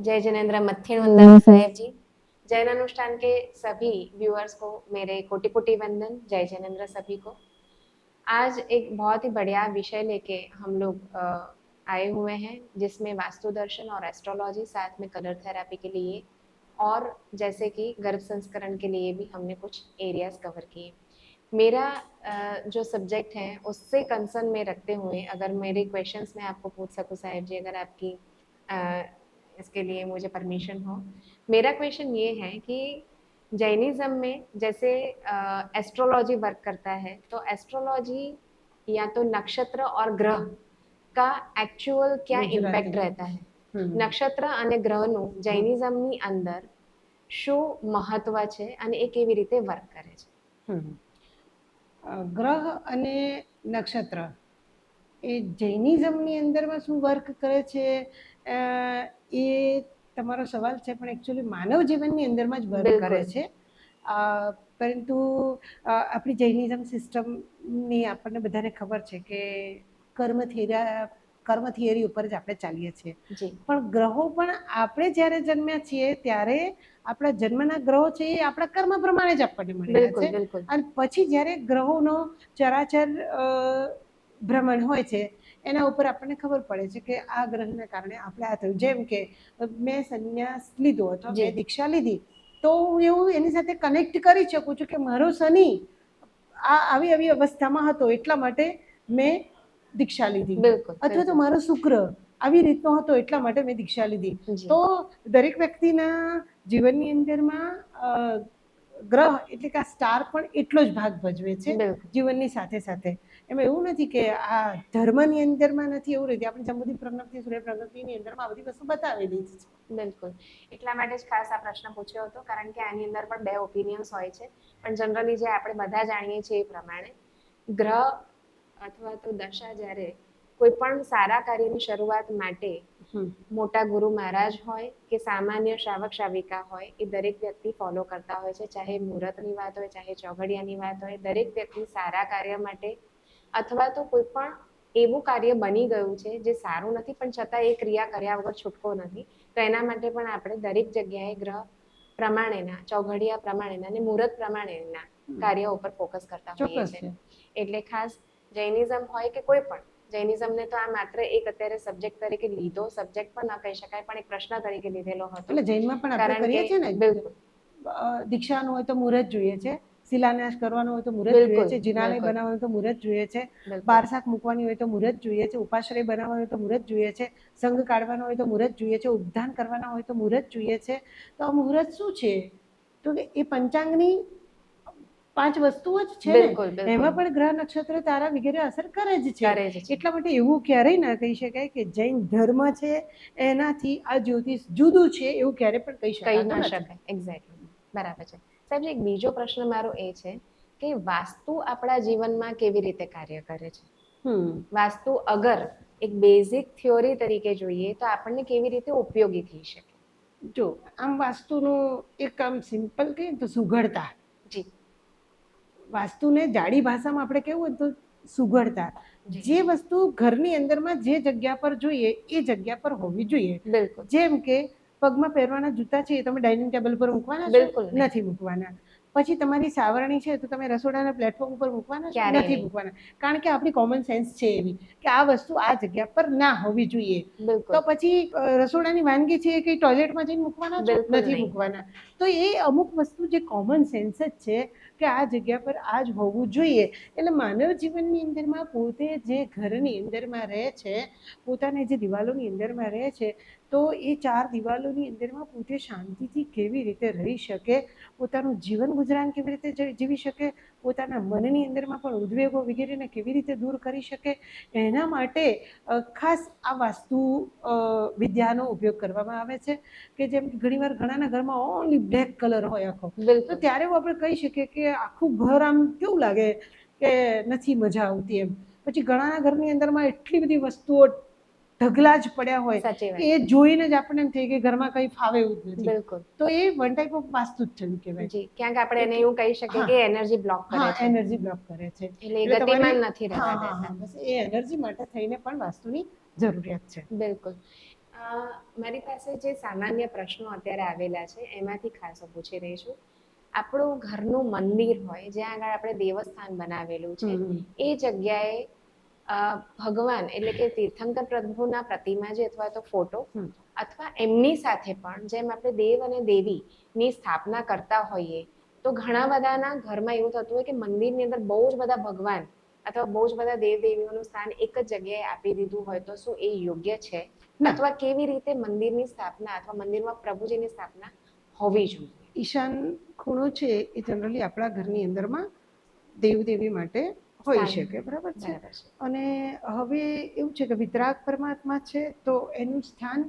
जय जिनेन्द्र मत्थिण वंदना साहेब जी। जैन अनुष्ठान के सभी व्यूअर्स को मेरे कोटि कोटि वंदन। जय जिनेन्द्र सभी को। आज एक बहुत ही बढ़िया विषय लेके हम लोग आए हुए हैं, जिसमें वास्तु दर्शन और एस्ट्रोलॉजी, साथ में कलर थेरेपी के लिए और जैसे कि गर्भ संस्करण के लिए भी हमने कुछ एरियाज कवर किए। मेरा जो सब्जेक्ट है उससे कंसर्न में रखते हुए अगर मेरे क्वेश्चंस मैं आपको पूछ सकूं साहिब जी, अगर आपकी इसके लिए मुझे परमिशन हो। मेरा क्वेश्चन ये है कि जैनिज्म में जैसे एस्ट्रोलॉजी वर्क करता है, तो एस्ट्रोलॉजी या तो नक्षत्र और ग्रह का एक्चुअल क्या ઇમ્પેક્ટ રહેતા है? નક્ષત્ર અને ગ્રહનું જૈનિઝમની અંદર શું મહત્વ છે અને એ કેવી રીતે વર્ક કરે છે? ગ્રહ અને નક્ષત્ર એ જૈનિઝમની અંદરમાં શું વર્ક કરે છે એ તમારો સવાલ છે, પણ એકચ્યુઅલી માનવ જીવનની અંદરમાં જ વર્ક કરે છે. પરંતુ આપણી જૈનિઝમ સિસ્ટમની આપણને બધાને ખબર છે કે કર્મ થિયરી ઉપર જ આપણે ચાલીએ છીએ. પણ ગ્રહો પણ આપણે જ્યારે જન્મ્યા છીએ ત્યારે આપણા જન્મના ગ્રહો છે એ આપણા કર્મ પ્રમાણે જ આપણને મળ્યા છે. અને પછી જ્યારે ગ્રહોનો ચરાચર ભ્રમણ હોય છે એના ઉપર આપણને ખબર પડે છે કે આ ગ્રહના કારણે આપણે આ થયું. જેમ કે મેં સંન્યાસ લીધો અથવા મેં દીક્ષા લીધી, તો હું એવું એની સાથે કનેક્ટ કરી શકું છું કે મારો શનિ આવી આવી અવસ્થામાં હતો એટલા માટે મેં દીક્ષા લીધી, અથવા તો મારો શુક્ર આવી રીતનો હતો એટલા માટે મેં દીક્ષા લીધી. તો દરેક વ્યક્તિના જીવનની અંદરમાં ગ્રહ એટલે કે આ સ્ટાર પણ એટલો જ ભાગ ભજવે છે જીવનની સાથે સાથે. એમાં એવું નથી કે આ ધર્મની અંદરમાં નથી, એવું નથી. આપણે જંબુદ્દીન પ્રજ્ઞપ્તિ, સૂર્ય પ્રજ્ઞપ્તિની અંદરમાં આ બધી વસ્તુ બતાવેલી છે. બિલકુલ, એટલા માટે જ ખાસ આ પ્રશ્ન પૂછ્યો હતો, કારણ કે આની અંદર પણ બે ઓપિનિયન્સ હોય છે. પણ જનરલી જે આપણે બધા જાણીએ છીએ એ પ્રમાણે ગ્રહ અથવા તો દશા જ્યારે કોઈ પણ સારા કાર્યની શરૂઆત માટે મોટા ગુરુ મહારાજ હોય કે સામાન્ય શ્રાવક શ્રાવિકા હોય, એ દરેક વ્યક્તિ ફોલો કરતા હોય છે. ચાહે મુહૂર્તની વાત હોય, ચાહે ચોઘડિયાની વાત હોય, દરેક વ્યક્તિ સારા કાર્ય માટે અથવા તો કોઈ પણ એવું કાર્ય બની ગયું છે જે સારું નથી પણ છતાં એ ક્રિયા કર્યા વગર છૂટકો નથી, તો એના માટે પણ આપણે દરેક જગ્યાએ ગ્રહ પ્રમાણેના, ચોઘડિયા પ્રમાણેના અને મુહૂર્ત પ્રમાણેના કાર્યો ઉપર ફોકસ કરતા હોઈએ છીએ. એટલે ખાસ જૈનિઝમ હોય કે કોઈ પણ, જૈનિઝમને તો આ માત્ર એક અત્યારે સબ્જેક્ટ તરીકે લીધો, સબ્જેક્ટ પણ ન કહી શકાય, પણ એક પ્રશ્ન તરીકે લીધેલો હતો. એટલે જૈનમાં પણ આપણે કરીએ છીએ ને, બિલકુલ દીક્ષાનું હોય તો મુહૂર્ત જોઈએ છે, શિલાન્યાસ કરવાનો હોય તો મુહૂર્ત જોઈએ છે, જિનાલય બનાવવાનું હોય તો મુહૂર્ત જોઈએ છે, બારસાક મૂકવાની હોય તો મુહૂર્ત જોઈએ છે, ઉપાશ્રય બનાવવાનો હોય તો મુહૂર્ત જોઈએ છે, સંઘ કાઢવાનો હોય તો મુહૂર્ત જોઈએ છે, ઉદ્ધાન કરવાના હોય તો મુહૂર્ત જોઈએ છે. તો આ મુહૂર્ત શું છે? તો એ પંચાંગની 5 વસ્તુઓ જ છે ને, એમાં પણ ગ્રહ નક્ષત્ર તારા વગેરે અસર કરે જ છે. એટલા માટે એવું ક્યારેય ના કહી શકાય કે જૈન ધર્મ છે એનાથી આ જ્યોતિષ જુદું છે, એવું ક્યારે પણ કહી શકાતું નથી. એક્ઝેક્ટલી, બરાબર છે સાહેબ. એક બીજો પ્રશ્ન મારો એ છે કે વાસ્તુ આપણા જીવનમાં કેવી રીતે કાર્ય કરે છે? વાસ્તુ અગર એક બેઝિક થિયોરી તરીકે જોઈએ તો આપણને કેવી રીતે ઉપયોગી થઈ શકે? જો આમ વાસ્તુનું એક આમ સિમ્પલ કહીએ તો સુઘડતા. જી, વાસ્તુને જાડી ભાષામાં આપણે કેવું હોય તો સુઘડતા. જે વસ્તુ ઘરની અંદરમાં જે જગ્યા પર જોઈએ એ જગ્યા પર હોવી જોઈએ. જેમ કે પગમાં પહેરવાના જૂતા છે એ તમે ડાઇનિંગ ટેબલ પર મૂકવાના છો? નથી મૂકવાના. પછી તમારી સાવરણી છે તો તમે રસોડાના પ્લેટફોર્મ ઉપર મૂકવાના છો? નથી મૂકવાના. કારણ કે આપણી કોમન સેન્સ છે એવી કે આ વસ્તુ આ જગ્યા પર ના હોવી જોઈએ. તો પછી રસોડાની વાનગી છે એ કઈ ટોયલેટમાં જઈને મૂકવાના છો? નથી મૂકવાના. તો એ અમુક વસ્તુ જે કોમન સેન્સ જ છે કે આ જગ્યા પર આ જ હોવું જોઈએ. એટલે માનવ જીવનની અંદરમાં પોતે જે ઘરની અંદરમાં રહે છે, પોતાની જે દિવાલોની અંદરમાં રહે છે, તો એ 4 દિવાલોની અંદરમાં પોતે શાંતિથી કેવી રીતે રહી શકે, પોતાનું જીવન ગુજરાન કેવી રીતે જીવી શકે, પોતાના મનની અંદરમાં પણ ઉદ્વેગો વગેરેને કેવી રીતે દૂર કરી શકે, એના માટે ખાસ આ વાસ્તુ વિદ્યાનો ઉપયોગ કરવામાં આવે છે. કે જેમ ઘણીવાર ઘણાના ઘરમાં ઓનલી બ્લેક કલર હોય આખો, તો ત્યારે આપણે કહી શકીએ કે આખું ઘર આમ કેવું લાગે કે નથી મજા આવતી એમ. પછી ઘણાના ઘરની અંદરમાં એટલી બધી વસ્તુઓ ઢગલા જ પડ્યા હોય, એ જોઈને જ આપણને એમ થાય કે ઘરમાં કંઈ ફાવે એવું જ નથી. તો એ વન ટાઈપ ઓફ વાસ્તુ જ થયું કહેવાય. ક્યાંક આપણે એને એવું કહી શકીએ કે એનર્જી બ્લોક કરે છે. એનર્જી બ્લોક કરે છે, એટલે ગતિમાન નથી રહેતા. બસ એ એનર્જી માટે થઈને પણ વાસ્તુની જરૂરિયાત છે. બિલકુલ. મારી પાસે જે સામાન્ય પ્રશ્નો અત્યારે આવેલા છે એમાંથી ખાસ પૂછી રહી છું. આપણું ઘરનું મંદિર હોય જ્યાં આગળ આપણે દેવસ્થાન બનાવેલું છે એ જગ્યાએ ભગવાન એટલે કે તીર્થંકર પ્રભુના પ્રતિમાજી અથવા તો ફોટો અથવા એમની સાથે પણ જેમ આપણે દેવ અને દેવીની સ્થાપના કરતા હોઈએ તો ઘણા બધાના ઘરમાં એવું થતું હોય કે મંદિરની અંદર બહુ જ બધા ભગવાન અથવા બહુ જ બધા દેવ દેવીઓનું સ્થાન એક જ જગ્યાએ આપી દીધું હોય તો શું એ યોગ્ય છે અથવા કેવી રીતે મંદિરની સ્થાપના અથવા મંદિરમાં પ્રભુજીની સ્થાપના હોવી જોઈએ? ઈશાન ખૂણો છે એ જનરલી આપણા ઘરની અંદરમાં દેવદેવી માટે હોઈ શકે, બરાબર છે. અને હવે એવું છે કે વિતરાગ પરમાત્મા છે તો એનું સ્થાન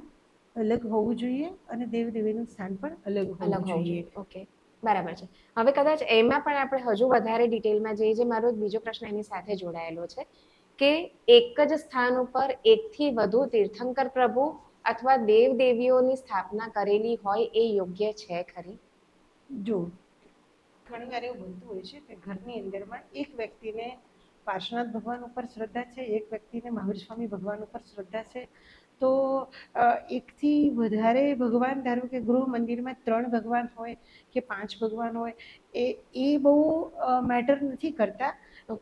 અલગ હોવું જોઈએ અને દેવદેવીનું સ્થાન પણ અલગ હોવું જોઈએ. ઓકે, બરાબર છે. હવે કદાચ એમાં પણ આપણે હજુ વધારે ડિટેલમાં જઈએ, જે મારો બીજો પ્રશ્ન એની સાથે જોડાયેલો છે કે એક જ સ્થાન ઉપર એકથી વધુ તીર્થંકર પ્રભુ અથવા દેવ દેવીઓની સ્થાપના કરેલી હોય એ યોગ્ય છે ખરી? જો ઘણી વાર એવું બનતું હોય છે કે ઘરની અંદરમાં એક વ્યક્તિને પાર્શ્વનાથ ભગવાન ઉપર શ્રદ્ધા છે, એક વ્યક્તિને મહાવીર સ્વામી ભગવાન ઉપર શ્રદ્ધા છે, તો એકથી વધારે ભગવાન, ધારો કે ગૃહ મંદિરમાં 3 ભગવાન હોય કે 5 ભગવાન હોય એ બહુ મેટર નથી કરતા.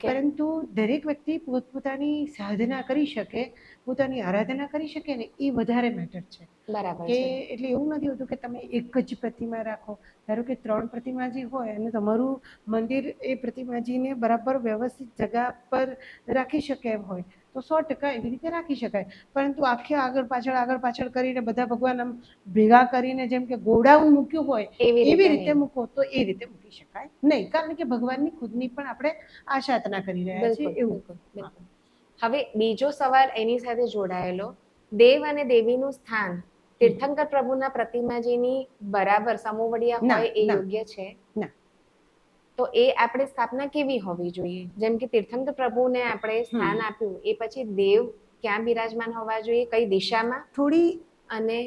પરંતુ દરેક વ્યક્તિ પોતપોતાની સાધના કરી શકે, પોતાની આરાધના કરી શકે ને એ વધારે મેટર છે. બરાબર કે છે. એટલે એવું નથી હોતું કે તમે એક જ પ્રતિમા રાખો. ધારો કે 3 પ્રતિમાજી હોય અને તમારું મંદિર એ પ્રતિમાજીને બરાબર વ્યવસ્થિત જગ્યા પર રાખી શકે એમ હોય તો 100% એવી રીતે રાખી શકાય. પરંતુ આખે આગળ પાછળ કરીને બધા ભગવાન આમ ભેગા કરીને જેમ કે ગોડાઉન મૂક્યું હોય એવી રીતે મૂકો તો એ રીતે મૂકી શકાય નહીં, કારણ કે ભગવાનની ખુદની પણ આપણે આરાધના કરી રહ્યા છીએ એવું. હવે બીજો સવાલ એની સાથે જોડાયેલો, દેવ અને દેવીનું સ્થાન તીર્થંકર પ્રભુના પ્રતિમાજીની બરાબર સમોવડિયા હોય એ યોગ્ય છે? ના. તો એ આપણે સ્થાપના કેવી હોવી જોઈએ? જેમ કે તીર્થંકર પ્રભુને આપણે સ્થાન આપ્યું એ પછી દેવ ક્યાં બિરાજમાન હોવા જોઈએ, કઈ દિશામાં? થોડી અને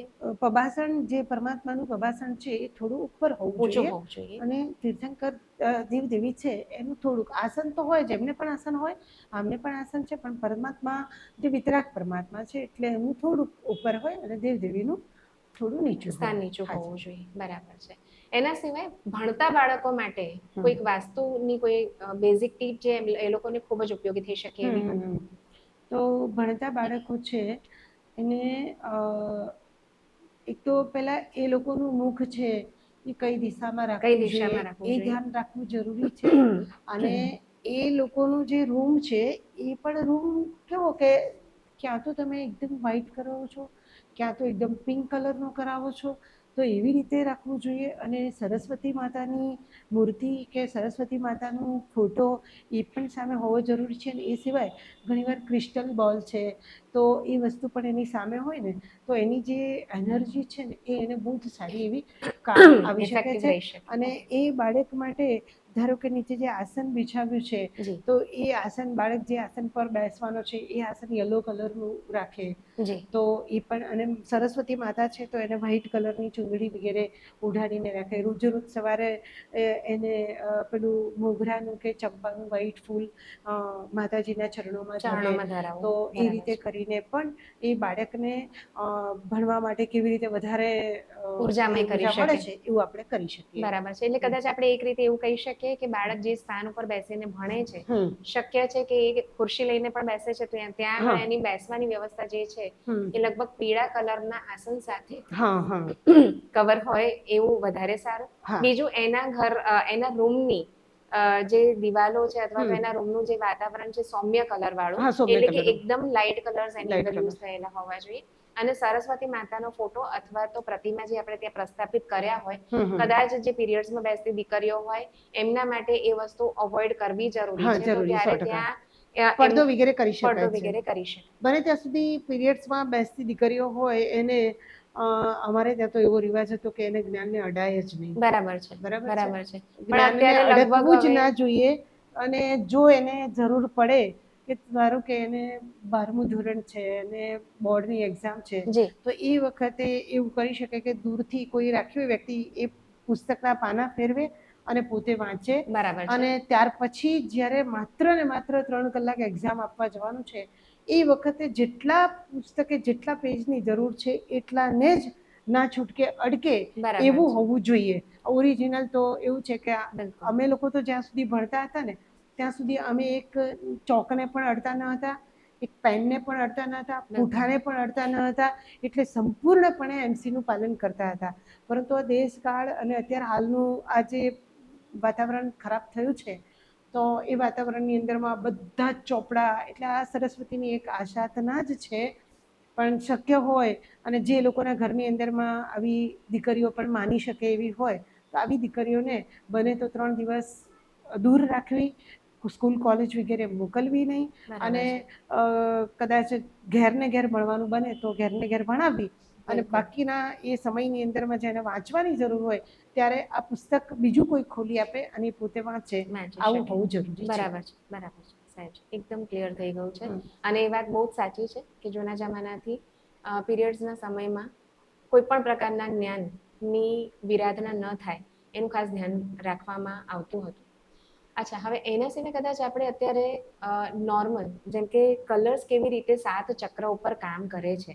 પબાસણ જે પરમાત્માનું પબાસણ છે એ થોડું ઉપર હોવું જોઈએ અને તીર્થંકર દેવ દેવી છે એનું થોડુંક આસન તો હોય જ, એમને પણ આસન હોય, આમને પણ આસન છે, પણ પરમાત્મા જે વિતરાગ પરમાત્મા છે એટલે એનું થોડુંક ઉપર હોય અને દેવ દેવીનું થોડું સ્થાન નીચું હોવું જોઈએ. બરાબર છે. એના સિવાય ભણતા બાળકો માટે કોઈક વાસ્તુની કોઈ બેઝિક ટીપ જે એ લોકોને ખૂબ જ ઉપયોગી થઈ શકે એવી? તો ભણતા બાળકો છે એને એક તો પેલા એ લોકોનું મુખ છે એ કઈ દિશામાં રાખવું જોઈએ એ ધ્યાન રાખવું જરૂરી છે. અને એ લોકોનું જે રૂમ છે એ પણ રૂમ કેવો કે ક્યાં તો તમે એકદમ વ્હાઈટ કરાવો છો, ક્યાં તો એકદમ પિંક કલરનો કરાવો છો, તો એવી રીતે રાખવું જોઈએ. અને સરસ્વતી માતાની મૂર્તિ કે સરસ્વતી માતાનો ફોટો એ પણ સામે હોવો જરૂરી છે. અને એ સિવાય ઘણીવાર ક્રિસ્ટલ બોલ છે તો એ વસ્તુ પણ એની સામે હોય ને તો એની જે એનર્જી છે ને એ એને બહુ જ સારી એવી કામ આવી શકે છે. અને એ બાળક માટે ધારો કે નીચે જે આસન બિછાવ્યું છે તો એ આસન, બાળક જે આસન પર બેસવાનો છે એ આસન યલો કલરનું રાખે તો એ પણ. અને સરસ્વતી માતા છે તો એને વ્હાઈટ કલરની ચૂંદડી વગેરે ઉઢાડીને રાખે. રોજ રોજ સવારે એને પેલું મોગરાનું કે ચંપાનું વ્હાઈટ ફૂલ માતાજીના ચરણોમાં ધરાવે તો એ રીતે કરીને પણ એ બાળકને ભણવા માટે કેવી રીતે વધારે ઉર્જામય કરી મળે છે એવું આપણે કરી શકીએ. બરાબર છે. એટલે કદાચ આપણે એક રીતે એવું કહી શકીએ કે બાળક જે સ્થાન ઉપર બેસીને ભણે છે, શક્ય છે કે એ ખુરશી લઈને પણ બેસે છે તો ત્યાં એની બેસવાની વ્યવસ્થા જે છે એ લગભગ પીળા કલરના આસન સાથે કવર હોય એવું વધારે સારું. બીજું એના રૂમની જે દિવાલો છે અથવા તો એના રૂમનું જે વાતાવરણ છે સૌમ્ય કલર વાળું, એટલે કે એકદમ લાઇટ કલર્સ એની અંદર યુઝ થયેલા હોવા જોઈએ. અને સરસ્વતી માતાનો ફોટો અથવા તો પ્રતિમા જે આપણે ત્યાં પ્રસ્થાપિત કર્યા હોય, કદાચ જે પીરિયડ્સમાં બેસતી દીકરીઓ હોય એમના માટે એ વસ્તુ અવોઇડ કરવી જરૂરી છે. તો ત્યારે ત્યાં પડદો વગેરે કરી શકાય. બને ત્યાં સુધી પીરિયડ્સમાં બેસતી દીકરીઓ હોય એને અમારે ત્યાં તો એવો રિવાજ હતો કે એને જ્ઞાનને અડાય જ નહીં. બરાબર છે. બરાબર છે. જ્ઞાનને અડકવું જ ના જોઈએ. અને જો એને જરૂર પડે કે ધારો કે એને 12મું ધોરણ છે અને બોર્ડની એક્ઝામ છે તો એ વખતે એવું કરી શકે કે દૂરથી કોઈ રાખ્યું વ્યક્તિ એ પુસ્તકના પાના ફેરવે અને પોતે વાંચે. અને ત્યાર પછી જ્યારે માત્ર ને માત્ર 3 કલાક એક્ઝામ આપવા જવાનું છે એ વખતે જેટલા પુસ્તકે જેટલા પેજની જરૂર છે એટલાને જ ના છૂટકે અડકે બરાબર એવું છે. હોવું જોઈએ. ઓરિજિનલ તો એવું છે કે બિલકુલ. અમે લોકો તો જ્યાં સુધી ભણતા હતા ને ત્યાં સુધી અમે એક ચોકને પણ અડતા ન હતા, એક પેનને પણ અડતા ન હતા, બિલકુલ. પૂંઠાને પણ અડતા ન હતા. એટલે સંપૂર્ણપણે એમસીનું પાલન કરતા હતા. પરંતુ આ દેશકાળ અને અત્યારે હાલનું આ જે વાતાવરણ ખરાબ થયું છે તો એ વાતાવરણની અંદરમાં બધા જ ચોપડા, એટલે આ સરસ્વતીની એક આશાતના જ છે. પણ શક્ય હોય અને જે લોકોના ઘરની અંદરમાં આવી દીકરીઓ પણ માની શકે એવી હોય તો આવી દીકરીઓને બને તો 3 દિવસ દૂર રાખવી, સ્કૂલ કોલેજ વગેરે મોકલવી નહીં. બરાબર અને છે. કદાચ ઘેરને ઘેર ભણવાનું બને તો ઘેરને ઘેર ભણાવવી અને બિલકુલ. બાકીના એ સમયની અંદરમાં જેને વાંચવાની જરૂર હોય ત્યારે આ પુસ્તક બીજું કોઈ ખોલી આપે અને એ પોતે વાંચે, વાંચી આવું શકે. હોવું જરૂરી છે. બરાબર છે. બરાબર છે સાહેબ, એકદમ ક્લિયર થઈ ગયું છે. હમ. અને એ વાત બહુ જ સાચી છે કે જૂના જમાનાથી પીરિયડ્સના સમયમાં કોઈ પણ પ્રકારના જ્ઞાનની વિરાધના ન થાય એનું ખાસ ધ્યાન રાખવામાં આવતું હતું. અચ્છા, હવે એના સિવાય કદાચ આપણે અત્યારે નોર્મલ જેમ કે કલર્સ કેવી રીતે 7 ચક્ર ઉપર કામ કરે છે.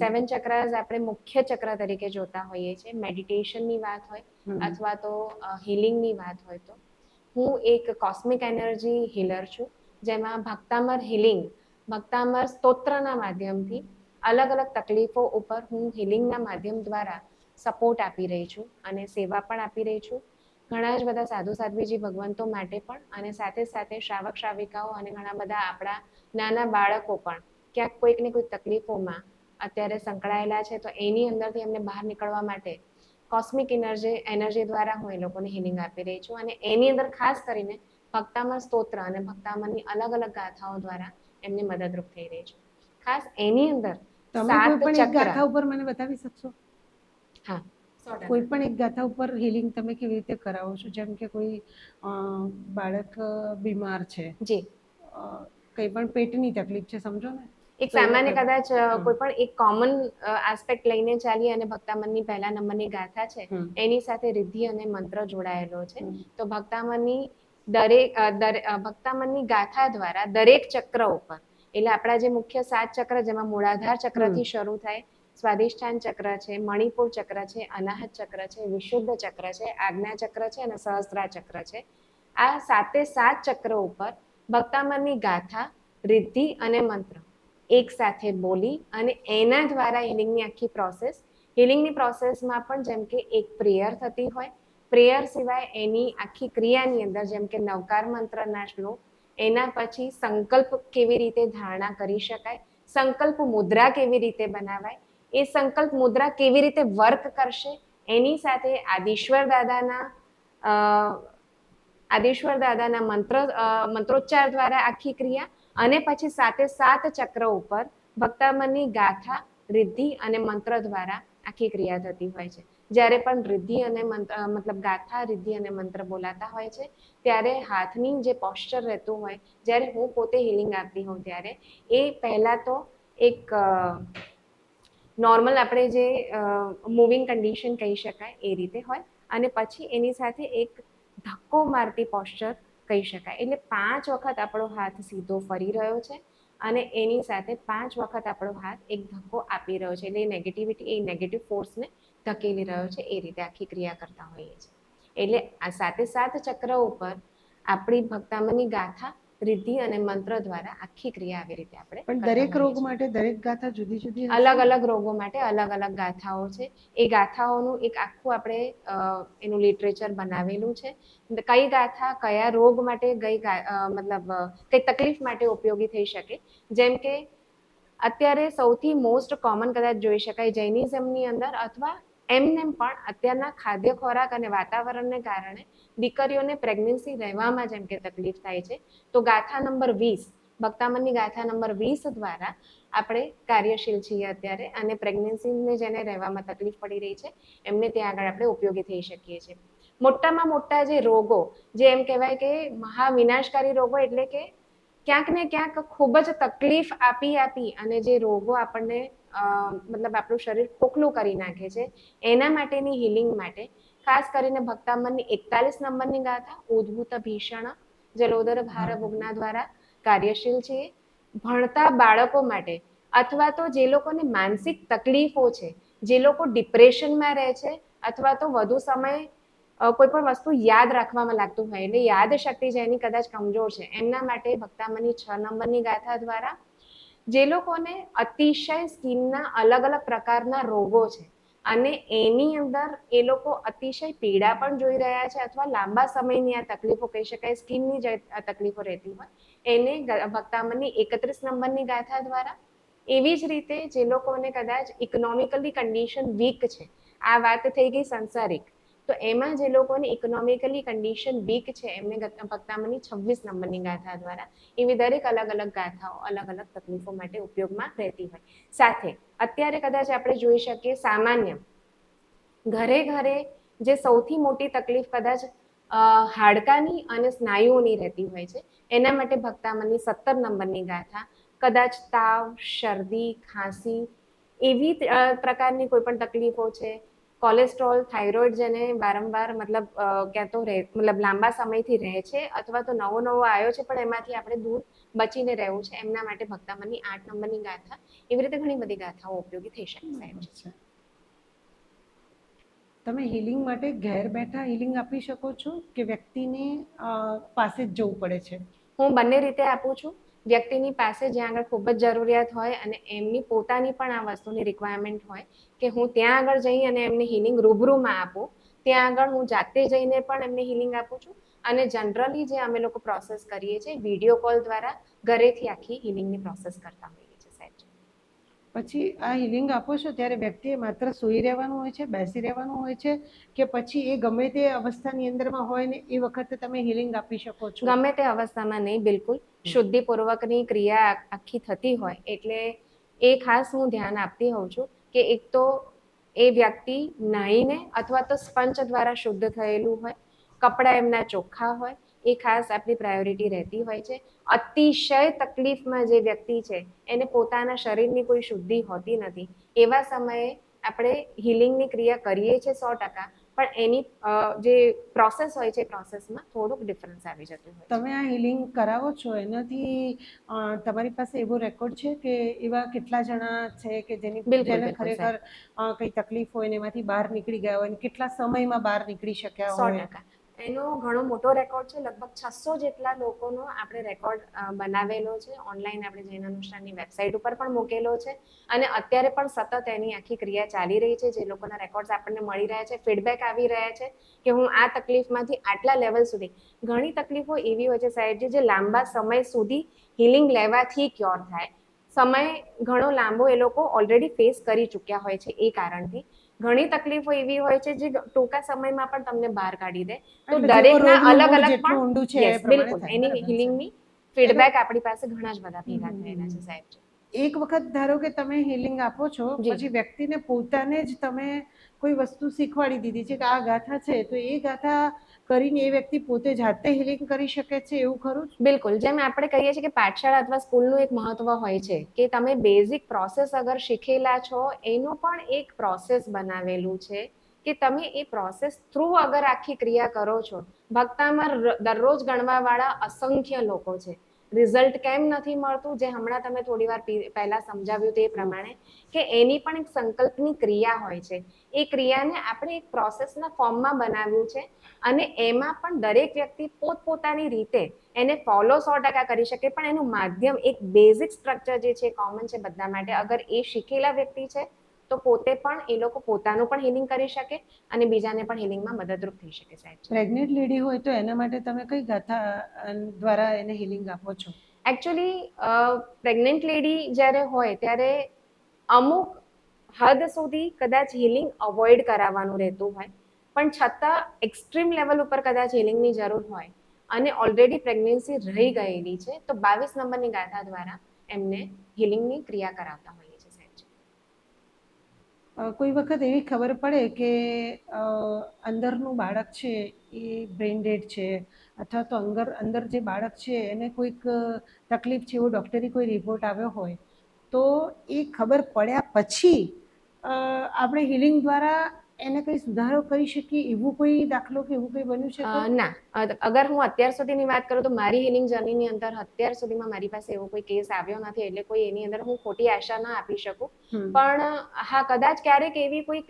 7 ચક્રાસ આપણે મુખ્ય ચક્ર તરીકે જોતા હોઈએ છીએ. મેડિટેશનની વાત હોય અથવા તો હીલિંગની વાત હોય તો હું એક કોસ્મિક એનર્જી હીલર છું, જેમાં ભક્તામર હીલિંગ, ભક્તામર સ્તોત્રના માધ્યમથી અલગ અલગ તકલીફો ઉપર હું હીલિંગના માધ્યમ દ્વારા સપોર્ટ આપી રહી છું અને સેવા પણ આપી રહી છું. ઘણા જ બધા સાધુ સાધ્વીજી ભગવંતો માટે પણ અને સાથે સાથે શ્રાવક શ્રાવિકાઓ અને ઘણા બધા આપણા નાના બાળકો પણ ક્યાંક કોઈક ને કોઈક તકલીફોમાં અત્યારે સંકળાયેલા છે, તો એની અંદરથી એમને બહાર નીકળવા માટે કોસ્મિક એનર્જી દ્વારા હું એ લોકોને હિલિંગ આપી રહી છું. અને એની અંદર ખાસ કરીને ભક્તામર સ્તોત્ર અને ભક્તામરની અલગ અલગ ગાથાઓ દ્વારા એમને મદદરૂપ થઈ રહી છું. ખાસ એની અંદર તમે 7 કોઈ પણ એક ચક્ર. ગાથા ઉપર મને બતાવી શકશો? હા, કોઈ પણ એક ગાથા ઉપર હીલિંગ તમે કેવી રીતે કરાવો છો? જેમ કે કોઈ બાળક બીમાર છે, જી, કંઈ પણ પેટની તકલીફ છે, સમજો ને, એક તો એ સામાન્ય વખતે કદાચ કોઈ પણ એક કોમન આસ્પેક્ટ લઈને ચાલીએ અને ભક્તામનની પહેલા નંબરની ગાથા છે એની સાથે રિદ્ધિ અને મંત્ર જોડાયેલો છે. તો ભક્તામનની ભક્તામનની ગાથા દ્વારા દરેક ચક્ર ઉપર, એટલે આપણા જે મુખ્ય 7 ચક્ર જેમાં મૂળાધાર ચક્રથી શરૂ થાય, સ્વાધિષ્ઠાન ચક્ર છે, મણિપુર ચક્ર છે, અનાહત ચક્ર છે, વિશુદ્ધ ચક્ર છે, આજ્ઞા ચક્ર છે અને સહસ્ત્રા ચક્ર છે. આ 7 ચક્રો ઉપર ભક્તામનની ગાથા, રિદ્ધિ અને મંત્ર એક સાથે બોલી અને એના દ્વારા હિલિંગની આખી પ્રોસેસ, હિલિંગની પ્રોસેસમાં પણ જેમ કે એક પ્રેયર થતી હોય, પ્રેયર સિવાય એની આખી ક્રિયાની અંદર જેમ કે નવકાર મંત્રના શ્લોક, એના પછી સંકલ્પ કેવી રીતે ધારણા કરી શકાય, સંકલ્પ મુદ્રા કેવી રીતે બનાવાય, એ સંકલ્પ મુદ્રા કેવી રીતે વર્ક કરશે, એની સાથે આદિશ્વર દાદાના મંત્રોચ્ચાર દ્વારા આખી ક્રિયા અને પછી 7 ચક્ર ઉપર ભક્તામનની ગાથા, રિદ્ધિ અને મંત્ર દ્વારા આખી ક્રિયા થતી હોય છે. જ્યારે પણ રિદ્ધિ અને મતલબ ગાથા, રિદ્ધિ અને મંત્ર બોલાતા હોય છે ત્યારે હાથની જે પોસ્ચર રહેતું હોય, જ્યારે હું પોતે હિલિંગ આપતી હોઉં ત્યારે એ પહેલા તો એક નોર્મલ આપણે જે મૂવિંગ કન્ડિશન કહી શકાય એ રીતે હોય અને પછી એની સાથે એક ધક્કો મારતી પોસ્ચર કહી શકાય. એટલે 5 વખત આપણો હાથ સીધો ફરી રહ્યો છે અને એની સાથે 5 વખત આપણો હાથ એક ધક્કો આપી રહ્યો છે. એટલે નેગેટિવિટી, એ નેગેટિવ ફોર્સને ધકેલી રહ્યો છે. એ રીતે આખી ક્રિયા કરતા હોઈએ છીએ. એટલે આ 7 ચક્ર ઉપર આપણી ભક્તામનની ગાથા, રિદ્ધિ અને મંત્ર દ્વારા આખી ક્રિયા આવી રીતે આપણે પણ દરેક રોગ માટે દરેક ગાથા જુદી જુદી હશે? અલગ અલગ રોગો માટે અલગ અલગ ગાથાઓ છે. એ ગાથાઓનું એક આખું આપણે એનું લિટરેચર બનાવેલું છે. કઈ ગાથા કયા રોગ માટે, મતલબ કઈ તકલીફ માટે ઉપયોગી થઈ શકે. જેમ કે અત્યારે સૌથી મોસ્ટ કોમન કદાચ જોઈ શકાય જૈનિઝમની અંદર અથવા એમને પણ અત્યારના ખાદ્ય ખોરાક અને વાતાવરણને કારણે દીકરીઓને પ્રેગ્નન્સી રહેવામાં જેમ કે તકલીફ થાય છે, તો ગાથા નંબર 20, ભક્તામનની ગાથા નંબર 20 દ્વારા આપણે કાર્યશીલ છીએ અત્યારે અને પ્રેગ્નન્સીને જેને રહેવામાં તકલીફ પડી રહી છે એમને ત્યાં આગળ આપણે ઉપયોગી થઈ શકીએ છીએ. મોટામાં મોટા જે રોગો, જે એમ કહેવાય કે મહાવિનાશકારી રોગો, એટલે કે ક્યાંક ને ક્યાંક ખૂબ જ તકલીફ આપી અને જે રોગો આપણને મતલબ આપણું શરીર ખોખલું કરી નાખે છે, એના માટેની હિલિંગ માટે ખાસ કરીને ભક્તામનની 41 નંબરની ગાથા ઉદ્ભૂત ભીષણ જલોદર ભાર ભુગ્ના દ્વારા કાર્યશીલ છીએ. ભણતા બાળકો માટે અથવા તો જે લોકોને માનસિક તકલીફો છે, જે લોકો ડિપ્રેશનમાં રહે છે અથવા તો વધુ સમય કોઈ પણ વસ્તુ યાદ રાખવામાં લાગતું હોય એટલે યાદ શક્તિ જેની કદાચ કમજોર છે એમના માટે ભક્તામની 6 નંબરની ગાથા દ્વારા જે લોકોને અતિશય સ્કિનના અલગ અલગ પ્રકારના રોગો છે અને એની અંદર એ લોકો અતિશય પીડા પણ જોઈ રહ્યા છે અથવા લાંબા સમયની આ તકલીફો કહી શકાય સ્કિનની જે તકલીફો રહેતી હોય એને ભક્તામની 31 નંબરની ગાથા દ્વારા એવી જ રીતે જે લોકોને કદાચ ઇકોનોમિકલી કન્ડિશન વીક છે, આ વાત થઈ ગઈ સંસારિક, તો એમાં જે લોકોની ઇકોનોમિકલી કન્ડિશન વીક છે એમને ભક્તામની 26 નંબરની ગાથા દ્વારા એવી દરેક અલગ અલગ ગાથાઓ અલગ અલગ તકલીફો માટે ઉપયોગમાં રહેતી હોય. સાથે અત્યારે કદાચ આપણે જોઈ શકીએ સામાન્ય ઘરે ઘરે જે સૌથી મોટી તકલીફ કદાચ હાડકાની અને સ્નાયુઓની રહેતી હોય છે એના માટે ભક્તામની 17 નંબરની ગાથા કદાચ તાવ, શરદી, ખાંસી એવી પ્રકારની કોઈ પણ તકલીફો છે, કોલેસ્ટ્રોલ, થાઇરોઇડ જેને વારંવાર મતલબ ક્યાં તો મતલબ લાંબા સમયથી રહે છે અથવા તો નવો નવો આવ્યો છે પણ એમાંથી આપણે દૂર બચીને રહેવું છે એમના માટે ભક્તામની 8 નંબરની ગાથા એવી રીતે ઘણી બધી ગાથાઓ ઉપયોગી થઈ શકે સાહેબ. તમે હિલિંગ માટે ઘેર બેઠા હિલિંગ આપી શકો છો કે વ્યક્તિને પાસે જ જવું પડે છે? હું બંને રીતે આપું છું. વ્યક્તિની પાસે જ્યાં આગળ ખૂબ જ જરૂરિયાત હોય અને એમની પોતાની પણ આ વસ્તુની રિક્વાયરમેન્ટ હોય કે હું ત્યાં આગળ જઈ અને એમને હિલિંગ રૂબરૂમાં આપું, ત્યાં આગળ હું જાતે જઈને પણ એમને હિલિંગ આપું છું અને જનરલી જે અમે લોકો પ્રોસેસ કરીએ છીએ વિડીયો કોલ દ્વારા ઘરેથી આખી હિલિંગની પ્રોસેસ કરતા હોઈએ છીએ સાહેબ. પછી આ હિલિંગ આપો છો ત્યારે વ્યક્તિએ માત્ર સૂઈ રહેવાનું હોય છે, બેસી રહેવાનું હોય છે કે પછી એ ગમે તે અવસ્થાની અંદરમાં હોય ને એ વખતે તમે હિલિંગ આપી શકો છો? ગમે તે અવસ્થામાં નહીં, બિલકુલ શુદ્ધિપૂર્વકની ક્રિયા આખી થતી હોય એટલે એ ખાસ હું ધ્યાન આપતી હોઉં છું કે એક તો એ વ્યક્તિ નાહીને અથવા તો સ્પંચ દ્વારા શુદ્ધ થયેલું હોય, કપડાં એમના ચોખ્ખા હોય, એ ખાસ આપણી પ્રાયોરિટી રહેતી હોય છે. અતિશય તકલીફમાં જે વ્યક્તિ છે એને પોતાના શરીરની કોઈ શુદ્ધિ હોતી નથી, એવા સમયે આપણે હિલિંગની ક્રિયા કરીએ છીએ 100%, પણ એની જે પ્રોસેસ હોય છે પ્રોસેસમાં થોડુંક ડિફરન્સ આવી જતું હોય છે. તમે આ હિલિંગ કરાવો છો એનાથી તમારી પાસે એવો રેકોર્ડ છે કે એવા કેટલા જણા છે કે જેને ખરેખર કઈ તકલીફ હોય ને એમાંથી બહાર નીકળી ગયા હોય, કેટલા સમયમાં બહાર નીકળી શક્યા હોય? 100% એનો ઘણો મોટો રેકોર્ડ છે. લગભગ 600 જેટલા લોકોનો આપણે રેકોર્ડ બનાવેલો છે. ઓનલાઈન આપણે જૈન અનુષ્ઠાનની વેબસાઇટ ઉપર પણ મૂકેલો છે અને અત્યારે પણ સતત એની આખી ક્રિયા ચાલી રહી છે. જે લોકોના રેકોર્ડ્સ આપણને મળી રહ્યા છે, ફીડબેક આવી રહ્યા છે કે હું આ તકલીફમાંથી આટલા લેવલ સુધી, ઘણી તકલીફો એવી હોય છે સાહેબજી જે લાંબા સમય સુધી હિલિંગ લેવાથી ક્યોર થાય, સમય ઘણો લાંબો એ લોકો ઓલરેડી ફેસ કરી ચૂક્યા હોય છે. એ કારણથી ઘણી તકલીફો એવી હોય છે જે ટૂંકા સમયમાં પણ તમને બહાર કાઢી દે. તો દરેકના અલગ અલગ પણ બિલકુલ એની હિલિંગની ફીડબેક આપણી પાસે ઘણા જ બધા ભેગા થયેલા છે સાહેબ. એક વખત ધારો કે તમે હિલિંગ આપો છો, પછી વ્યક્તિને પોતાને જ તમે કોઈ વસ્તુ શીખવાડી દીધી છે કે આ ગાથા છે, તો એ ગાથા કરીને એ વ્યક્તિ પોતે જાતે હિલિંગ કરી શકે છે, એવું ખરું? બિલકુલ. જેમ આપણે કહીએ છીએ કે પાઠશાળા અથવા સ્કૂલનું એક મહત્વ હોય છે કે તમે બેઝિક પ્રોસેસ અગર શીખેલા છો, એનું પણ એક પ્રોસેસ બનાવેલું છે કે તમે એ પ્રોસેસ થ્રુ અગર આખી ક્રિયા કરો છો. ભક્તામાં દરરોજ ગણવા વાળા અસંખ્ય લોકો છે. રિઝલ્ટ કેમ નથી મળતું, જે હમણાં તમે થોડી વાર પહેલા સમજાવ્યું તે પ્રમાણે કે એની પણ એક સંકલ્પની ક્રિયા હોય છે. એ ક્રિયાને આપણે એક પ્રોસેસના ફોર્મમાં બનાવ્યું છે અને એમાં પણ દરેક વ્યક્તિ પોતપોતાની રીતે એને ફોલો 100% કરી શકે, પણ એનું માધ્યમ એક બેઝિક સ્ટ્રક્ચર જે છે કોમન છે બધા માટે. અગર એ શીખેલા વ્યક્તિ છે તો પોતે પણ એ લોકો પોતાનું પણ હિલિંગ કરી શકે અને બીજાને પણ હિલિંગમાં મદદરૂપ થઈ શકે સાહેબ. પ્રેગ્નેન્ટ લેડી હોય તો એના માટે તમે કઈ ગાથા દ્વારા એને હિલિંગ આપો છો? એકચ્યુઅલી પ્રેગ્નેન્ટ લેડી જ્યારે હોય ત્યારે અમુક હદ સુધી કદાચ હિલિંગ અવોઇડ કરાવવાનું રહેતું હોય, પણ છતાં એક્સ્ટ્રીમ લેવલ ઉપર કદાચ હિલિંગની જરૂર હોય અને ઓલરેડી પ્રેગ્નન્સી રહી ગયેલી છે તો 22 નંબરની ગાથા દ્વારા એમને હિલિંગની ક્રિયા કરાવતા હોઈએ છીએ સાહેબ. કોઈ વખત એવી ખબર પડે કે અંદરનું બાળક છે એ બ્રેઇન ડેડ છે અથવા તો અંદર જે બાળક છે એને કોઈક તકલીફ છે એવો ડૉક્ટરી કોઈ રિપોર્ટ આવ્યો હોય, તો એ ખબર પડ્યા પછી આપણે હિલિંગ દ્વારા એને કંઈ સુધારો કરી શકીએ એવું કોઈ દાખલો કે એવું કંઈ બન્યું છે ખરું? ના, અગર હું અત્યાર સુધીની વાત કરું તો મારી હિલિંગ જર્નીની અંદર અત્યાર સુધીમાં મારી પાસે એવો કોઈ કેસ આવ્યો નથી, એટલે કોઈ એની અંદર હું ખોટી આશા ના આપી શકું. પણ હા, કદાચ ક્યારેક એવી કોઈ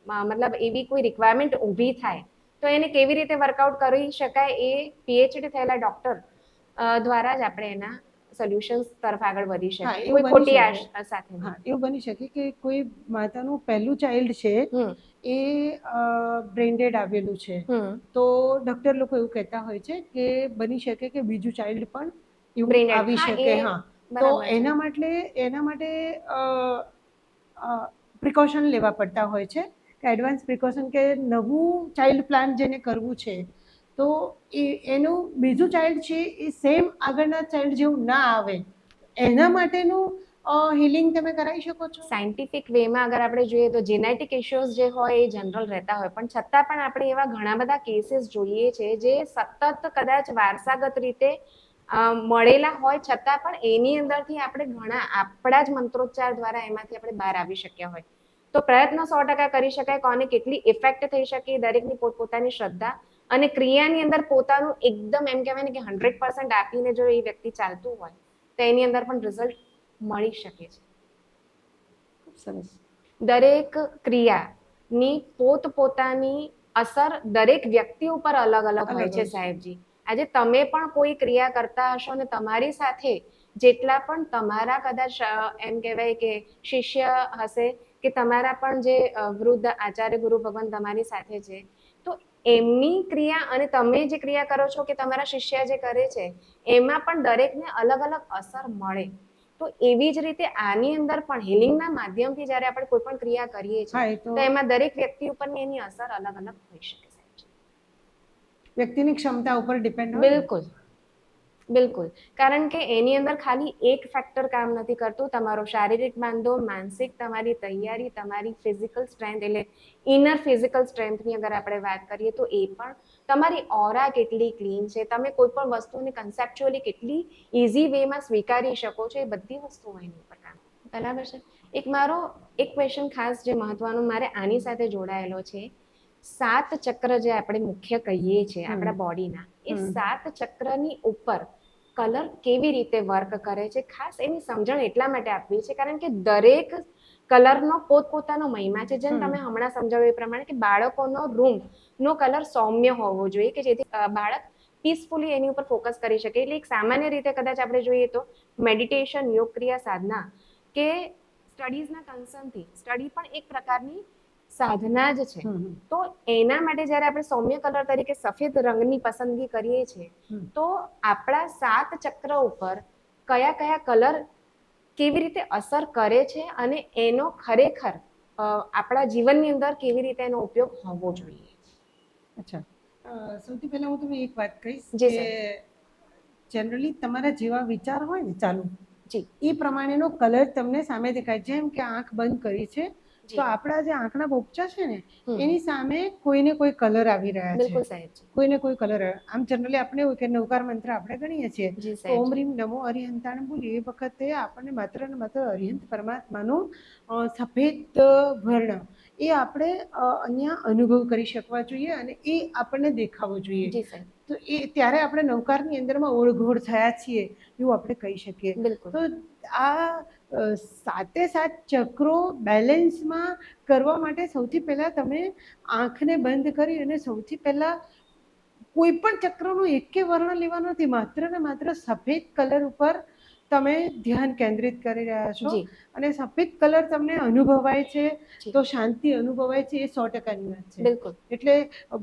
મતલબ એવી કોઈ રિક્વાયરમેન્ટ ઊભી થાય તો એને કેવી રીતે વર્કઆઉટ કરી શકાય એ પીએચડી થયેલા ડોક્ટર દ્વારા જ આપણે એના સોલ્યુશન્સ તરફ આગળ વધી હા, શકીએ, એવું કોઈ બની ખોટી શકે. આશા સાથે નહીં. હા, એવું બની શકે કે કોઈ માતાનું પહેલું ચાઇલ્ડ છે એ બ્રેન્ડેડ આવેલું છે, તો ડૉક્ટર લોકો એવું કહેતા હોય છે કે બની શકે કે બીજું ચાઇલ્ડ પણ એવું Branded. આવી હા, શકે. એ હા, તો બરાબર છે. એના માટે પ્રિકોશન લેવા પડતા હોય છે કે એડવાન્સ પ્રિકોશન, કે નવું ચાઇલ્ડ પ્લાન જેને કરવું છે તો એનું બીજું ચાઇલ્ડ છે એ સેમ આગળના ચાઇલ્ડ જેવું ના આવે, એના માટેનું હિલિંગ તમે કરાવી શકો છો. સાયન્ટિફિક વેમાં અગર આપણે જોઈએ તો જેનેટિક ઇશ્યુઝ જે હોય એ જનરલ રહેતા હોય, પણ છતાં પણ આપણે એવા ઘણા બધા કેસીસ જોઈએ છે જે સતત કદાચ વારસાગત રીતે મળેલા હોય છતાં પણ એની અંદરથી આપણે ઘણા આપણા જ મંત્રોચ્ચાર દ્વારા એમાંથી આપણે બહાર આવી શક્યા હોય. તો પ્રયત્ન 100% કરી શકાય. કોને કેટલી ઇફેક્ટ થઈ શકે દરેકની પોતપોતાની શ્રદ્ધા અને ક્રિયાની અંદર પોતાનું એકદમ એમ કહેવાય ને કે 100% આપીને જો એ વ્યક્તિ ચાલતું હોય તો એની અંદર પણ રિઝલ્ટ મળી શકે છે. સરસ. દરેક ક્રિયાની પોતપોતાની અસર દરેક વ્યક્તિ ઉપર અલગ અલગ હોય છે સાહેબજી. આજે તમે પણ કોઈ ક્રિયા કરતા હશો ને તમારી સાથે જેટલા પણ તમારા કદાચ એમ કહેવાય કે શિષ્ય હશે કે તમારા પણ જે વૃદ્ધ આચાર્ય ગુરુ ભગવાન તમારી સાથે છે, તો એમની ક્રિયા અને તમે જે ક્રિયા કરો છો કે તમારા શિષ્ય જે કરે છે એમાં પણ દરેકને અલગ અલગ અસર મળે. તો એવી જ રીતે આની અંદર પણ હિલિંગના માધ્યમથી જ્યારે આપણે કોઈ પણ ક્રિયા કરીએ છીએ તો એમાં દરેક વ્યક્તિ ઉપરની એની અસર અલગ અલગ હોઈ શકે છે. વ્યક્તિની ક્ષમતા ઉપર ડિપેન્ડ હોય. બિલકુલ બિલકુલ, કારણ કે એની અંદર ખાલી એક ફેક્ટર કામ નથી કરતું, તમારો શારીરિક બાંધો, માનસિક તમારી તૈયારી, તમારી ફિઝિકલ સ્ટ્રેન્થ એટલે ઇનર ફિઝિકલ સ્ટ્રેન્થની અગર આપણે વાત કરીએ તો એ પણ, તમારી ઓરા કેટલી ક્લીન છે, તમે કોઈ પણ વસ્તુને કન્સેપ્ચ્યુઅલી કેટલી ઇઝી વેમાં સ્વીકારી શકો છો, એ બધી વસ્તુઓ એની ઉપર કામ. બરાબર છે. મારો એક ક્વેશ્ચન ખાસ જે મહત્વનો મારે આની સાથે જોડાયેલો છે, 7 ચક્ર જે આપણે મુખ્ય કહીએ છીએ આપણા બોડીના, એ 7 ચક્રની ઉપર કલર કેવી રીતે વર્ક કરે છે, ખાસ એની સમજણ એટલા માટે આપવી છે કારણ કે દરેક કલરનો પોતપોતાનો મહિમા છે. જેમ તમે હમણાં સમજાવ્યું એ પ્રમાણે કે બાળકોનો રૂમનો કલર સૌમ્ય હોવો જોઈએ કે જેથી બાળક પીસફુલી એની ઉપર ફોકસ કરી શકે. એટલે એક સામાન્ય રીતે કદાચ આપણે જોઈએ તો મેડિટેશન, યોગ ક્રિયા, સાધના કે સ્ટડીઝના કન્સર્નથી સ્ટડી પણ એક પ્રકારની સાધના જ છે. તો એના માટે જ્યારે આપણે સૌમ્ય કલર તરીકે સફેદ રંગની પસંદગી કરીએ છીએ તો આપણા 7 ચક્ર ઉપર કયા કયા કલર કેવી રીતે અસર કરે છે અને એનો ખરેખર આપણા જીવનની અંદર કેવી રીતે એનો ઉપયોગ હોવો જોઈએ. અચ્છા, સૌથી પહેલા હું તમને એક વાત કહીશ કે જનરલી તમારા જેવા વિચાર હોય ને ચાલુ, એ પ્રમાણેનો કલર તમને સામે દેખાય. જેમ કે આંખ બંધ કરી છે તો આપણા જે આંખના પોપચા છે ને એની સામે કોઈને કોઈ કલર આવી રહ્યા છે, કોઈને કોઈ કલર. આમ જનરલી આપણે એવું કે નવકાર મંત્ર આપણે ગણીએ છીએ તો ઓમ રીમ નમો અરિહંતાણ બોલીએ, એ વખતે આપણને માત્ર ને માત્ર અરિહંત પરમાત્માનું સફેદ વર્ણ એ આપણે અહીંયા અનુભવ કરી શકવા જોઈએ અને એ આપણને દેખાવો જોઈએ. તો એ ત્યારે આપણે નવકારની અંદરમાં ઓળઘોળ થયા છીએ એવું આપણે કહી શકીએ. તો આ 7 ચક્રો બેલેન્સમાં કરવા માટે સૌથી પહેલા તમે આંખને બંધ કરી અને સૌથી પહેલા કોઈ પણ ચક્રનો એકે વર્ણ લેવાનો નથી, માત્ર ને માત્ર સફેદ કલર ઉપર તમે ધ્યાન કેન્દ્રિત કરી રહ્યા છો અને સફેદ કલર તમને અનુભવાય છે તો શાંતિ અનુભવાય છે, એ 100%ની વાત છે. એટલે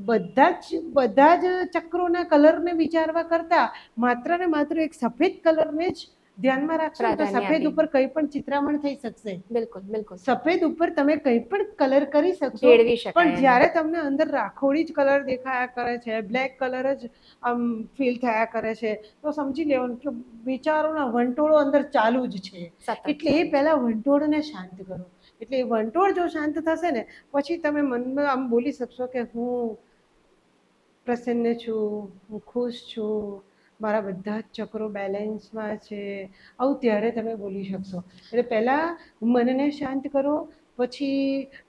બધા જ ચક્રોના કલરને વિચારવા કરતા માત્ર ને માત્ર એક સફેદ કલરને જ ધ્યાનમાં રાખશો તો સફેદ ઉપર કંઈ પણ ચિત્રામણ થઈ શકશે. બિલકુલ સફેદ ઉપર તમે કંઈ પણ કલર કરી શકશો, પણ જ્યારે તમને અંદર રાખોડી જ કલર દેખાયા કરે છે, બ્લેક કલર જ આમ ફીલ થયા કરે છે તો સમજી લેવાનું કે વિચારોના વંટોળો અંદર ચાલુ જ છે. એટલે એ પહેલા વંટોળને શાંત કરો. એટલે એ વંટોળ જો શાંત થશે ને પછી તમે મનમાં આમ બોલી શકશો કે હું પ્રસન્ન છું, હું ખુશ છું, મારા બધા જ ચક્રો બેલેન્સમાં છે, આવું ત્યારે તમે બોલી શકશો. એટલે પહેલાં મનને શાંત કરો, પછી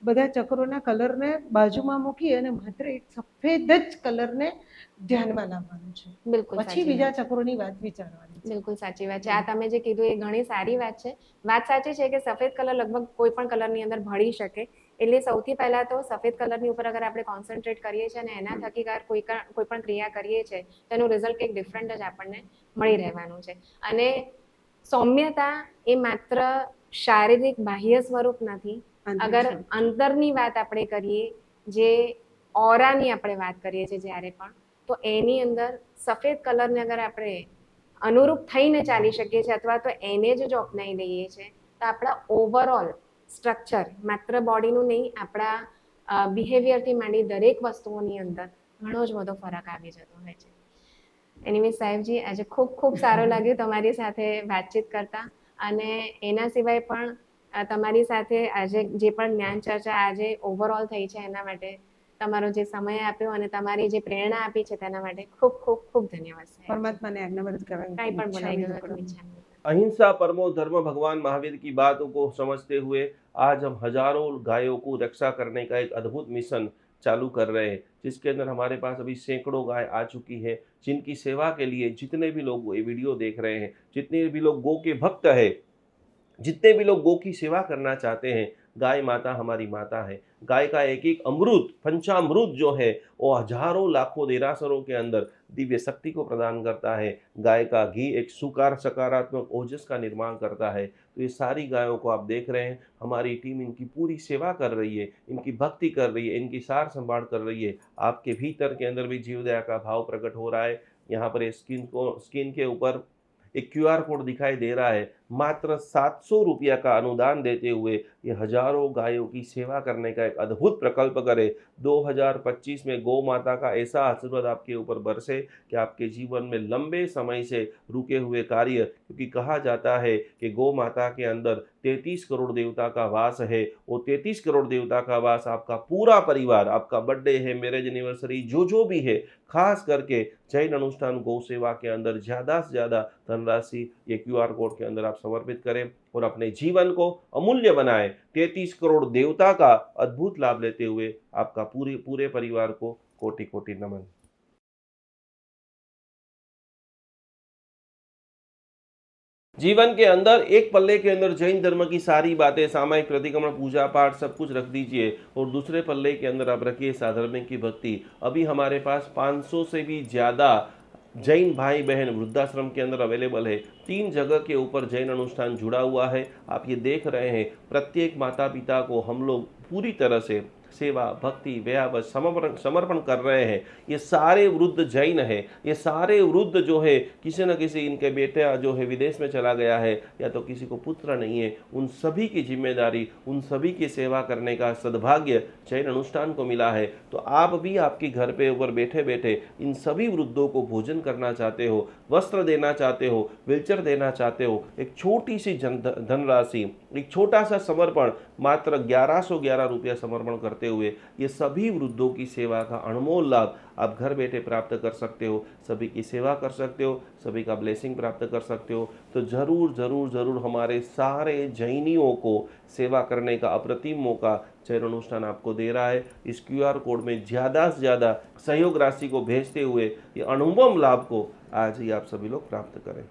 બધા ચક્રોના કલરને બાજુમાં મૂકી અને માત્ર એક સફેદ જ કલરને ધ્યાનમાં લાવવાનું છે, બિલકુલ પછી સાચી બીજા વાત છે. ચક્રોની વાત વિચારવાની છે. બિલકુલ સાચી વાત છે. આ તમે જે કીધું એ ઘણી સારી વાત છે. વાત સાચી છે કે સફેદ કલર લગભગ કોઈ પણ કલરની અંદર ભળી શકે. એટલે સૌથી પહેલા તો સફેદ કલરની ઉપર અગર આપણે કોન્સન્ટ્રેટ કરીએ છીએ અને એના થકી કોઈ પણ ક્રિયા કરીએ છીએ તો એનું રિઝલ્ટ કંઈક ડિફરન્ટ જ આપણને મળી રહેવાનું છે. અને સૌમ્યતા એ માત્ર શારીરિક બાહ્ય સ્વરૂપ નથી. અગર અંતરની વાત આપણે કરીએ, જે ઓરાની આપણે વાત કરીએ છીએ જ્યારે પણ, તો એની અંદર સફેદ કલરને અગર આપણે અનુરૂપ થઈને ચાલી શકીએ છીએ અથવા તો એને જો અપનાવી લઈએ છીએ તો આપણા ઓવરઓલ સ્ટ્રક્ચર, માત્ર બોડીનું નહીં, આપણા બિહેવિયરથી માંડી દરેક વસ્તુઓની અંદર ઘણો જ બધો ફરક આવી જતો હોય છે. એનીવે સાહેબજી, આજે ખૂબ ખૂબ સારું લાગ્યું તમારી સાથે વાતચીત કરતા. અને એના સિવાય પણ તમારી સાથે આજે જે પણ જ્ઞાન ચર્ચા આજે ઓવરઓલ થઈ છે એના માટે તમારો જે સમય આપ્યો અને તમારી જે પ્રેરણા આપી છે તેના માટે ખૂબ ખૂબ ખૂબ ધન્યવાદ સાહેબ. परमात्मा ने आज्ञावत કાંઈ પણ બોલાઈ ગયું હતું ઈચ્છા. अहिंसा परमो धर्म भगवान महावीर की बातों को समझते हुए आज हम हजारों गायों को रक्षा करने का एक अद्भुत मिशन चालू कर रहे हैं, जिसके अंदर हमारे पास अभी सैकड़ों गाय आ चुकी है, जिनकी सेवा के लिए जितने भी लोग ये वीडियो देख रहे हैं, जितने भी लोग गौ के भक्त है, जितने भी लोग गौ की सेवा करना चाहते हैं, गाय माता हमारी माता है। गाय का एक एक अमृत, पंचामृत जो है वो हजारों लाखों देरासरों के अंदर दिव्य शक्ति को प्रदान करता है। गाय का घी एक सकारात्मक ओजस का निर्माण करता है। तो ये सारी गायों को आप देख रहे हैं, हमारी टीम इनकी पूरी सेवा कर रही है, इनकी भक्ति कर रही है, इनकी सार संभाल कर रही है। आपके भीतर के अंदर भी जीव दया का भाव प्रकट हो रहा है। यहाँ पर स्क्रीन के ऊपर एक QR कोड दिखाई दे रहा है। मात्र 700 रुपया का अनुदान देते हुए ये हजारों गायों की सेवा करने का एक अद्भुत प्रकल्प करे। 2025 में गौ माता का ऐसा आशीर्वाद आपके ऊपर बरसे कि आपके जीवन में लंबे समय से रुके हुए कार्य, क्योंकि कहा जाता है कि गौ माता के अंदर 33 करोड़ देवता का वास है। वो 33 करोड़ देवता का वास आपका पूरा परिवार, आपका बर्थडे है, मैरिज एनिवर्सरी, जो भी है, खास करके जैन अनुष्ठान गौ सेवा के अंदर ज़्यादा से ज़्यादा धनराशि ये QR कोड के अंदर आप समर्पित करें और अपने जीवन को अमूल्य बनाएं। 33 करोड़ देवता का अद्भुत लाभ लेते हुए आपका पूरे परिवार को कोटि कोटि नमन। जीवन के अंदर एक पल्ले के अंदर जैन धर्म की सारी बातें, सामायिक प्रतिक्रमण, पूजा पाठ सब कुछ रख दीजिए और दूसरे पल्ले के अंदर आप रखिए साधर्मिक की भक्ति। अभी हमारे पास 500 से भी ज़्यादा जैन भाई बहन वृद्धाश्रम के अंदर अवेलेबल है। 3 जगह के ऊपर जैन अनुष्ठान जुड़ा हुआ है। आप ये देख रहे हैं, प्रत्येक माता पिता को हम लोग पूरी तरह से सेवा, भक्ति, व्यावस समर्पण कर रहे हैं। ये सारे वृद्ध जैन है, ये सारे वृद्ध जो है किसी न किसी इनके बेटा जो है विदेश में चला गया है या तो किसी को पुत्र नहीं है, उन सभी की जिम्मेदारी, उन सभी की सेवा करने का सद्भाग्य जैन अनुष्ठान को मिला है। तो आप भी आपके घर पे ऊपर बैठे बैठे इन सभी वृद्धों को भोजन करना चाहते हो, वस्त्र देना चाहते हो, व्हीलचेयर देना चाहते हो, एक छोटी सी धनराशि, एक छोटा सा समर्पण, मात्र 1111 रुपया समर्पण करते हुए ये सभी वृद्धों की सेवा का अनमोल लाभ आप घर बैठे प्राप्त कर सकते हो। सभी की सेवा कर सकते हो, सभी का ब्लेसिंग प्राप्त कर सकते हो। तो जरूर जरूर जरूर हमारे सारे जैनियों को सेवा करने का अप्रतिम मौका जैन अनुष्ठान आपको दे रहा है। इस QR कोड में ज़्यादा से ज़्यादा सहयोग राशि को भेजते हुए ये अनुभव लाभ को आज ही आप सभी लोग प्राप्त करें।